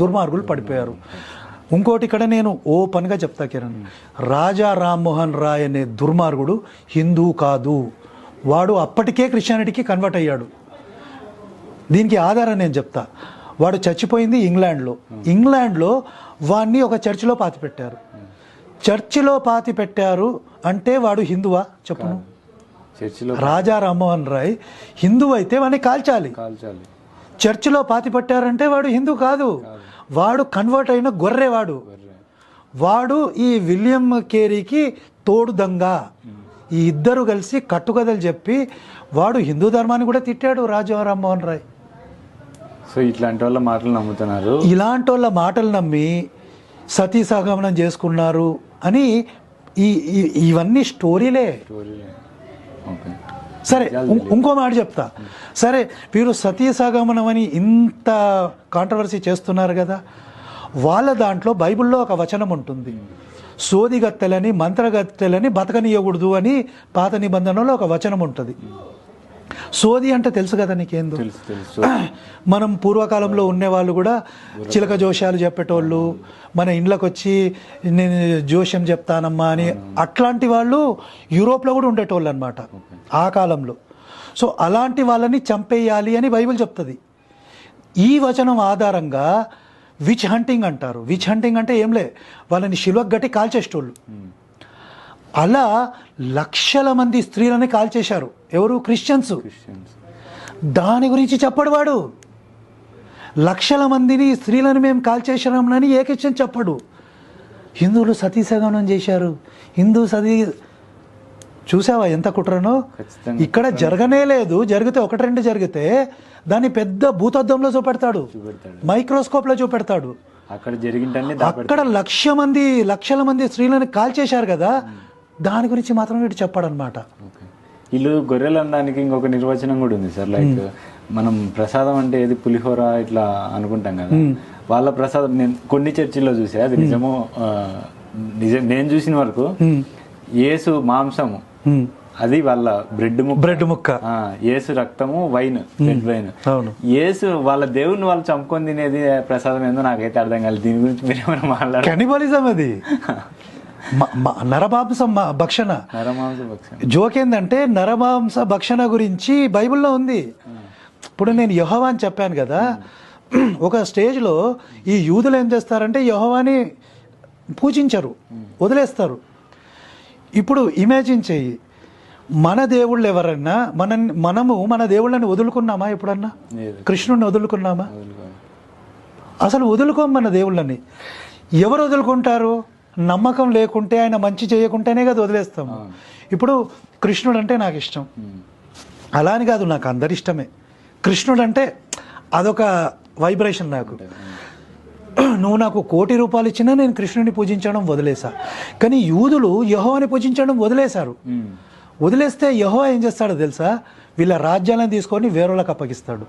దుర్మార్గులు పడిపోయారు. ఇంకోటి ఇక్కడ నేను ఓపెన్గా చెప్తా కిరణ్, రాజా రామ్మోహన్ రాయ్ అనే దుర్మార్గుడు హిందూ కాదు, వాడు అప్పటికే క్రిస్టియానిటీకి కన్వర్ట్ అయ్యాడు. దీనికి ఆధారం నేను చెప్తా. వాడు చచ్చిపోయింది ఇంగ్లాండ్లో వాడిని ఒక చర్చిలో పాతిపెట్టారు. చర్చిలో పాతిపెట్టారు అంటే వాడు హిందువా చెప్పును? రాజా రామ్మోహన్ రాయ్ హిందువు అయితే వాడిని కాల్చాలి. చర్చిలో పాతిపెట్టారంటే వాడు హిందూ కాదు, వాడు కన్వర్ట్ అయిన గొర్రెవాడు. వాడు ఈ విలియం కేరీకి తోడు దొంగ. ఈ ఇద్దరు కలిసి కట్టుకథలు చెప్పి వాడు హిందూ ధర్మాన్ని కూడా తిట్టాడు రాజా రామ్మోహన్ రాయ్. సో ఇట్లాంటి వాళ్ళ మాటలు నమ్ముతున్నారు. ఇలాంటి వాళ్ళ మాటలు నమ్మి సతీ సహగమనం చేసుకున్నారు అని ఇవన్నీ స్టోరీలే. సరే, ఇంకో మాట చెప్తా. సరే, వీరు సతీ సహగమనం అని ఇంత కాంట్రవర్సీ చేస్తున్నారు కదా, వాళ్ళ దాంట్లో బైబిల్లో ఒక వచనం ఉంటుంది, సోదిగత్తెలని మంత్రగత్తెలని బతకనీయకూడదు అని పాత నిబంధనలో ఒక వచనం ఉంటుంది. సోది అంటే తెలుసు కదా నీకేందో. మనం పూర్వకాలంలో ఉండేవాళ్ళు కూడా చిలక జోష్యాలు చెప్పేటోళ్ళు, మన ఇండ్లకు వచ్చి నేను జోష్యం చెప్తానమ్మా అని అట్లాంటి వాళ్ళు యూరోప్లో కూడా ఉండేటోళ్ళు అనమాట ఆ కాలంలో. సో అలాంటి వాళ్ళని చంపేయాలి అని బైబిల్ చెప్తుంది. ఈ వచనం ఆధారంగా విచ్ హంటింగ్ అంటారు. విచ్ హంటింగ్ అంటే ఏంలే, వాళ్ళని శిలువకు గట్టి కాల్చేసేటోళ్ళు. అలా లక్షల మంది స్త్రీలని కాల్చేశారు. ఎవరు? క్రిస్టియన్స్. దాని గురించి చెప్పడు వాడు. లక్షల మందిని స్త్రీలను మేము కాల్చేసామని ఏ క్రిస్టియన్ చెప్పడు. హిందువులు సతీ సహగమనం చేశారు, హిందూ సతీ. చూసావా ఎంత కుట్రనో? ఇక్కడ జరగనే లేదు. జరిగితే ఒకటి రెండు జరిగితే దాన్ని పెద్ద భూతద్దంలో చూపెడతాడు, మైక్రోస్కోప్లో చూపెడతాడు. అక్కడ లక్షల మంది స్త్రీలను కాల్చేశారు కదా, దాని గురించి మాత్రం వీడు చెప్పాడనమాట. వీళ్ళు గొర్రెలు అనడానికి ఇంకొక నిర్వచనం కూడా ఉంది సార్. లైక్ మనం ప్రసాదం అంటే ఏది పులిహోర ఇట్లా అనుకుంటాం కదా, వాళ్ళ ప్రసాదం నేను కొన్ని చర్చిల్లో చూసా, అది నిజమో నేను చూసిన వరకు యేసు మాంసము అది వాళ్ళ బ్రెడ్ ముక్క, యేసు రక్తము రెడ్ వైన్. యేసు వాళ్ళ దేవుని వాళ్ళు చంపుకొని తినేది ప్రసాదం ఏందో నాకైతే అర్థం కాలేదు. దీని గురించి మీరు ఏమైనా మాట్లాడారు? కెనిబలిజం అది. నరమాంస భక్షణ. జోకేందంటే నరమాంస భక్షణ గురించి బైబిల్లో ఉంది. ఇప్పుడు నేను యెహోవా అని చెప్పాను కదా, ఒక స్టేజ్లో ఈ యూదులు ఏం చేస్తారంటే యెహోవాని పూజించరు, వదిలేస్తారు. ఇప్పుడు ఇమాజిన్ చెయ్యి, మన దేవుళ్ళు ఎవరన్నా మనము మన దేవుళ్ళని వదులుకున్నామా? ఎప్పుడన్నా కృష్ణుడిని వదులుకున్నామా? అసలు వదులుకోం మన దేవుళ్ళని. ఎవరు వదులుకుంటారు? నమ్మకం లేకుంటే, ఆయన మంచి చేయకుంటేనే కదా వదిలేస్తాము. ఇప్పుడు కృష్ణుడు అంటే నాకు ఇష్టం, అలా అని కాదు, నాకు అందరి ఇష్టమే. కృష్ణుడు అంటే అదొక వైబ్రేషన్ నాకు. నువ్వు నాకు ₹1,000,000 ఇచ్చినా నేను కృష్ణుడిని పూజించడం వదిలేసా. కానీ యూదులు యెహోవాని పూజించడం వదిలేశారు. వదిలేస్తే యెహోవా ఏం చేస్తాడో తెలుసా? వీళ్ళ రాజ్యాలను తీసుకొని వేరేళ్ళకి అప్పగిస్తాడు,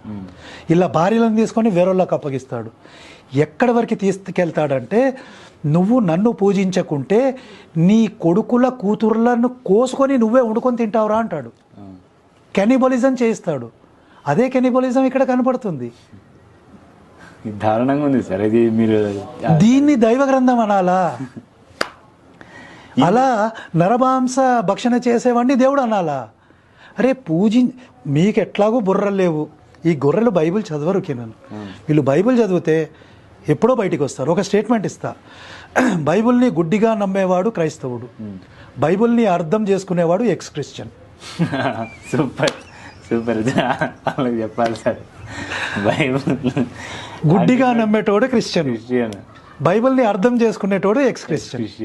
వీళ్ళ భార్యలను తీసుకొని వేరేళ్ళకి అప్పగిస్తాడు. ఎక్కడి వరకు తీసుకెళ్తాడంటే, నువ్వు నన్ను పూజించకుంటే నీ కొడుకుల కూతుర్లను కోసుకొని నువ్వే వండుకొని తింటావురా అంటాడు. కెనిబలిజం చేయిస్తాడు. అదే కెనిబలిజం ఇక్కడ కనపడుతుంది. దారుణంగా ఉంది సార్ ఇది. మీరు దీన్ని దైవ గ్రంథం అనాలా? అలా నరమాంస భక్షణ చేసేవాడిని దేవుడు అనాలా? అరే మీకు ఎట్లాగో బుర్రలు లేవు, ఈ గొర్రెలు బైబిల్ చదవరు కిరణ్. వీళ్ళు బైబిల్ చదివితే ఎప్పుడో బయటికి వస్తారు. ఒక స్టేట్మెంట్ ఇస్తా, బైబిల్ని గుడ్డిగా నమ్మేవాడు క్రైస్తవుడు, బైబిల్ని అర్థం చేసుకునేవాడు ఎక్స్ క్రిస్టియన్. సూపర్ సూపర్ వాళ్ళకి చెప్పాలి సార్. బైబిల్ గుడ్డిగా నమ్మేటోడు క్రిస్టియన్, బైబిల్ని అర్థం చేసుకునేటోడు ఎక్స్ క్రిస్టియన్.